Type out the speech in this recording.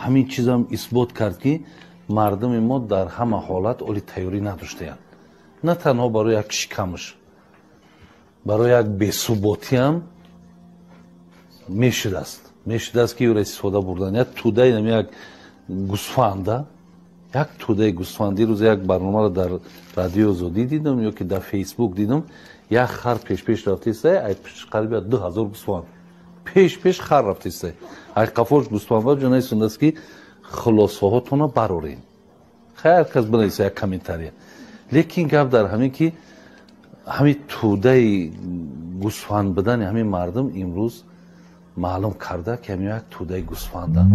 ҳамин чизам исбот кард ки мардуми мо дар ҳама ҳолат оли тайёрӣ надоштаянд. На танҳо барои як шикамш, барои як бесуботиам мешудааст ки ёро истифода бурдан. Як тӯдаи як гусфанда, як тӯдаи гусфанди рӯз як барномаро дар радиои Озодӣ дидам ё ки дар фейсбук дидам. Як хар пеш рафтаиста, қариби 2000 гусфанд пеш хар рафтаиста. Ай қафош гусфанда ҷонаи сундааст ки хулосаҳотона барорем. Хайр кас бинависа як комментария. Лекин гап дар ҳамин ки ҳамин тӯдаи гусфанд будани ҳамин мардум имрӯз маълум карда ки ҳамин як тӯдаи гусфанда.